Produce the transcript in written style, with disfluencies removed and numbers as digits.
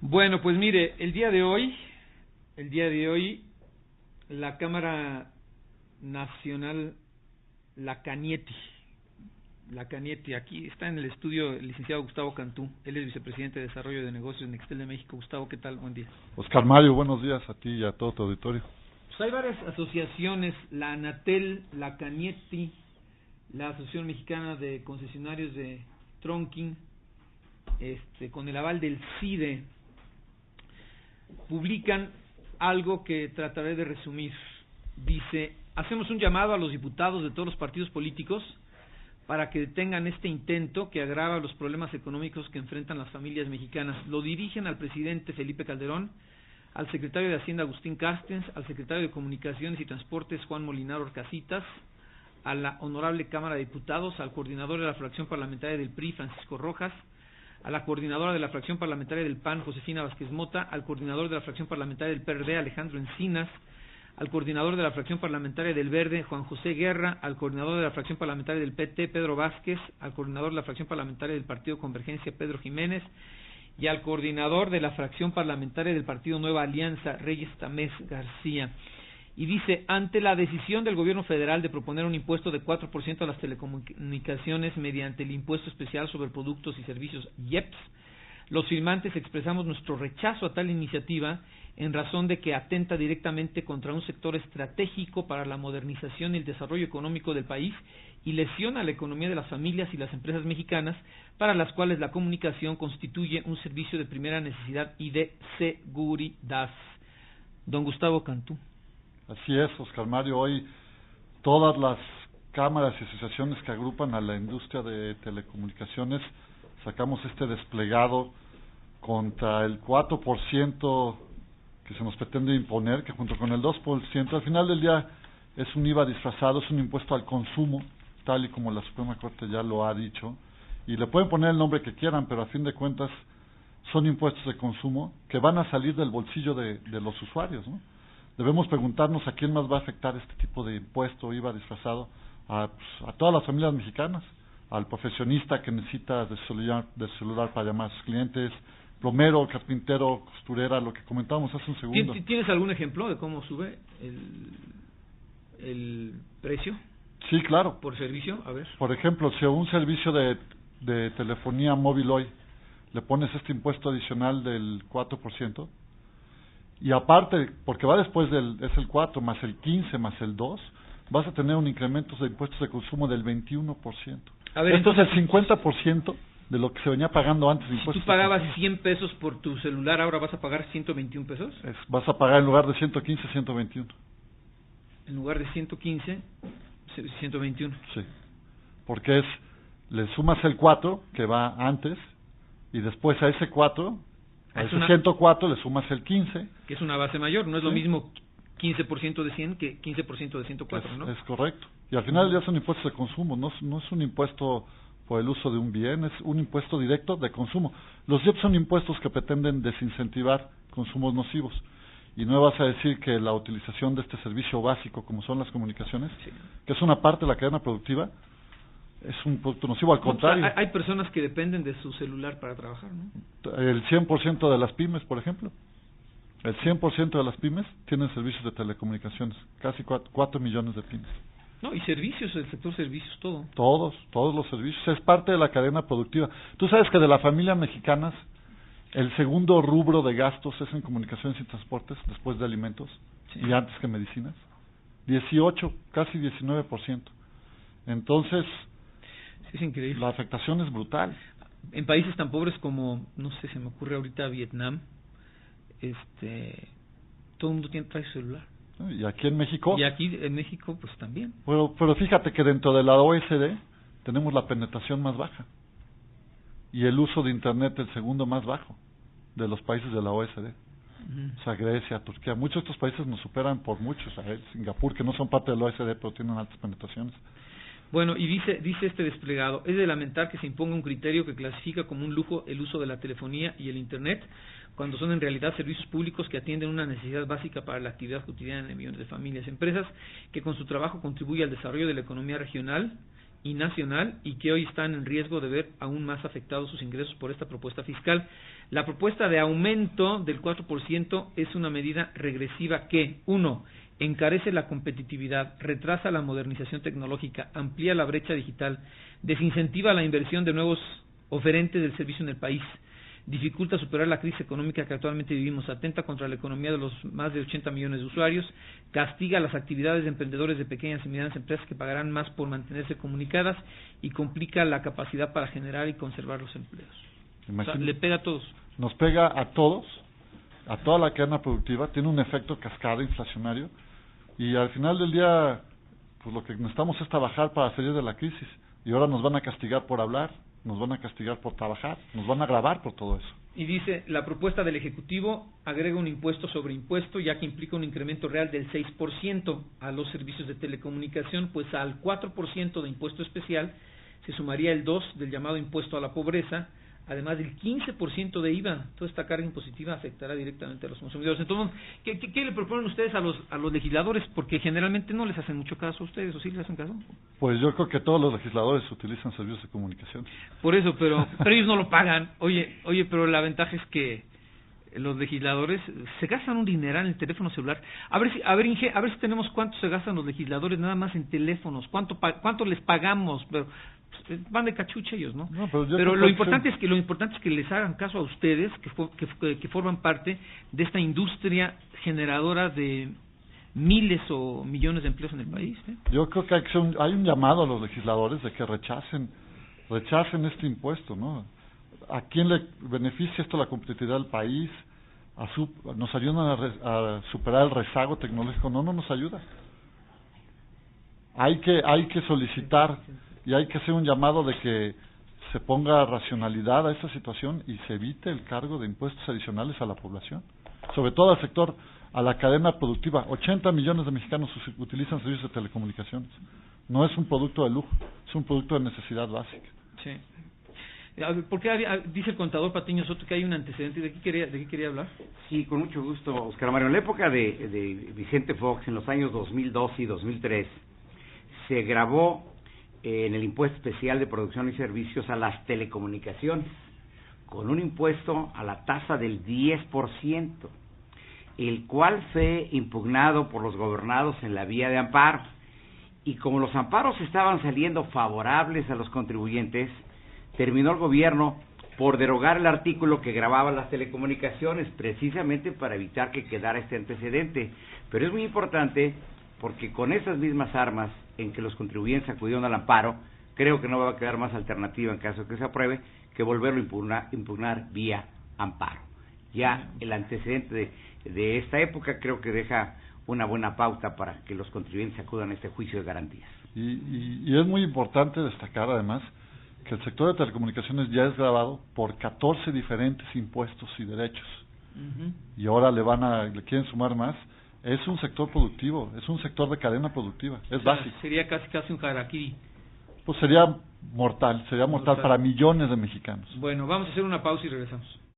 Bueno, pues mire, el día de hoy, la Cámara Nacional, la Canieti, aquí está en el estudio el licenciado Gustavo Cantú, él es vicepresidente de Desarrollo de Negocios en Nextel de México. Gustavo, ¿qué tal? Buen día. Oscar Mario, buenos días a ti y a todo tu auditorio. Pues hay varias asociaciones, la Anatel, la Canieti, la Asociación Mexicana de Concesionarios de Tronquín, con el aval del CIDE, publican algo que trataré de resumir. Dice: hacemos un llamado a los diputados de todos los partidos políticos para que detengan este intento que agrava los problemas económicos que enfrentan las familias mexicanas. Lo dirigen al presidente Felipe Calderón, al secretario de Hacienda Agustín Carstens, al secretario de Comunicaciones y Transportes Juan Molinar Orcasitas, a la honorable Cámara de Diputados, al coordinador de la fracción parlamentaria del PRI Francisco Rojas, a la coordinadora de la fracción parlamentaria del PAN Josefina Vázquez Mota, al coordinador de la fracción parlamentaria del PRD Alejandro Encinas, al coordinador de la fracción parlamentaria del Verde Juan José Guerra, al coordinador de la fracción parlamentaria del PT Pedro Vázquez, al coordinador de la fracción parlamentaria del Partido Convergencia Pedro Jiménez y al coordinador de la fracción parlamentaria del Partido Nueva Alianza Reyes Tamés García. Y dice: ante la decisión del gobierno federal de proponer un impuesto de 4% a las telecomunicaciones mediante el impuesto especial sobre productos y servicios IEPS, los firmantes expresamos nuestro rechazo a tal iniciativa en razón de que atenta directamente contra un sector estratégico para la modernización y el desarrollo económico del país y lesiona la economía de las familias y las empresas mexicanas, para las cuales la comunicación constituye un servicio de primera necesidad y de seguridad. Don Gustavo Cantú. Así es, Oscar Mario. Hoy todas las cámaras y asociaciones que agrupan a la industria de telecomunicaciones sacamos este desplegado contra el 4% que se nos pretende imponer, que junto con el 2%, al final del día es un IVA disfrazado, es un impuesto al consumo, tal y como la Suprema Corte ya lo ha dicho, y le pueden poner el nombre que quieran, pero a fin de cuentas son impuestos de consumo que van a salir del bolsillo de los usuarios, ¿no? Debemos preguntarnos a quién más va a afectar este tipo de impuesto IVA disfrazado, a todas las familias mexicanas, al profesionista que necesita de celular para llamar a sus clientes, plomero, carpintero, costurera, lo que comentábamos hace un segundo. ¿Tienes algún ejemplo de cómo sube el precio? Sí, claro. ¿Por servicio? A ver. Por ejemplo, si a un servicio de telefonía móvil hoy le pones este impuesto adicional del 4%, y aparte, porque va después es el 4 más el 15 más el 2, vas a tener un incremento de impuestos de consumo del 21%. A ver, esto es el 50% de lo que se venía pagando antes de impuestos. Si tú pagabas 100 pesos por tu celular, ¿ahora vas a pagar 121 pesos? Vas a pagar en lugar de 115, 121. En lugar de 115, 121. Sí, porque le sumas el 4 que va antes, y después a ese 4, a ese 104 le sumas el 15. Que es una base mayor, no es lo mismo 15% de 100 que 15% de 104, ¿no? Es correcto. Y al final ya son impuestos de consumo, no es un impuesto por el uso de un bien, es un impuesto directo de consumo. Los IEPS son impuestos que pretenden desincentivar consumos nocivos. Y no me vas a decir que la utilización de este servicio básico, como son las comunicaciones, sí, que es una parte de la cadena productiva, es un producto nocivo. Al contrario. Hay personas que dependen de su celular para trabajar, ¿no? El 100% de las pymes, por ejemplo. El 100% de las pymes tienen servicios de telecomunicaciones. Casi 4 millones de pymes. No, y servicios, el sector servicios, todo. Todos los servicios. Es parte de la cadena productiva. Tú sabes que de la familia mexicanas, el segundo rubro de gastos es en comunicaciones y transportes, después de alimentos, sí, y antes que medicinas. 18, casi 19%. Entonces, sí, es increíble. La afectación es brutal. En países tan pobres como, no sé, se me ocurre ahorita Vietnam, todo el mundo trae su celular. Y aquí en México. Y aquí en México, pues también. Pero fíjate que dentro de la OECD tenemos la penetración más baja. Y el uso de Internet el segundo más bajo de los países de la OECD. O sea, Grecia, Turquía. Muchos de estos países nos superan por muchos. Singapur, que no son parte de la OECD, pero tienen altas penetraciones. Bueno, y dice este desplegado: es de lamentar que se imponga un criterio que clasifica como un lujo el uso de la telefonía y el Internet, cuando son en realidad servicios públicos que atienden una necesidad básica para la actividad cotidiana de millones de familias y empresas, que con su trabajo contribuye al desarrollo de la economía regional y nacional y que hoy están en riesgo de ver aún más afectados sus ingresos por esta propuesta fiscal. La propuesta de aumento del 4% es una medida regresiva que, 1, encarece la competitividad, retrasa la modernización tecnológica, amplía la brecha digital, desincentiva la inversión de nuevos oferentes del servicio en el país, dificulta superar la crisis económica que actualmente vivimos, atenta contra la economía de los más de 80 millones de usuarios, castiga las actividades de emprendedores de pequeñas y medianas empresas que pagarán más por mantenerse comunicadas y complica la capacidad para generar y conservar los empleos. O sea, le pega a todos. Nos pega a todos, a toda la cadena productiva, tiene un efecto cascada inflacionario y al final del día, pues lo que necesitamos es trabajar para salir de la crisis y ahora nos van a castigar por hablar, nos van a castigar por trabajar, nos van a gravar por todo eso. Y dice, la propuesta del Ejecutivo agrega un impuesto sobre impuesto, ya que implica un incremento real del 6% a los servicios de telecomunicación, pues al 4% de impuesto especial se sumaría el 2% del llamado impuesto a la pobreza, además del 15% de IVA. Toda esta carga impositiva afectará directamente a los consumidores. Entonces, ¿qué le proponen ustedes a los legisladores? Porque generalmente no les hacen mucho caso a ustedes, ¿o sí les hacen caso? Pues yo creo que todos los legisladores utilizan servicios de comunicación. Por eso, pero ellos no lo pagan. Oye, pero la ventaja es que los legisladores se gastan un dineral en el teléfono celular. A ver si tenemos cuánto se gastan los legisladores nada más en teléfonos, cuánto les pagamos, pero van de cachucha ellos, ¿no? Pero lo importante es que les hagan caso a ustedes, que forman parte de esta industria generadora de miles o millones de empleos en el país. Yo creo que hay un llamado a los legisladores de que rechacen este impuesto, ¿no? ¿A quién le beneficia esto la competitividad del país? ¿Nos ayudan a superar el rezago tecnológico? No nos ayuda. Hay que solicitar y hay que hacer un llamado de que se ponga racionalidad a esta situación y se evite el cargo de impuestos adicionales a la población, sobre todo al sector, a la cadena productiva. 80 millones de mexicanos utilizan servicios de telecomunicaciones. No es un producto de lujo, es un producto de necesidad básica. Sí. ¿Por qué dice el contador Patiño Soto que hay un antecedente? ¿De qué quería hablar? Sí, con mucho gusto, Oscar Mario. En la época de Vicente Fox, en los años 2002 y 2003, se grabó en el impuesto especial de producción y servicios a las telecomunicaciones, con un impuesto a la tasa del 10%, el cual fue impugnado por los gobernados en la vía de amparo. Y como los amparos estaban saliendo favorables a los contribuyentes, terminó el gobierno por derogar el artículo que gravaba las telecomunicaciones, precisamente para evitar que quedara este antecedente. Pero es muy importante porque con esas mismas armas en que los contribuyentes acudieron al amparo, creo que no va a quedar más alternativa en caso de que se apruebe que volverlo a impugnar vía amparo. Ya el antecedente de esta época creo que deja una buena pauta para que los contribuyentes acudan a este juicio de garantías. Y es muy importante destacar además que el sector de telecomunicaciones ya es gravado por 14 diferentes impuestos y derechos. Y ahora le quieren sumar más. Es un sector productivo, es un sector de cadena productiva, es básico. Sería casi un harakiri. Pues sería mortal para millones de mexicanos. Bueno, vamos a hacer una pausa y regresamos.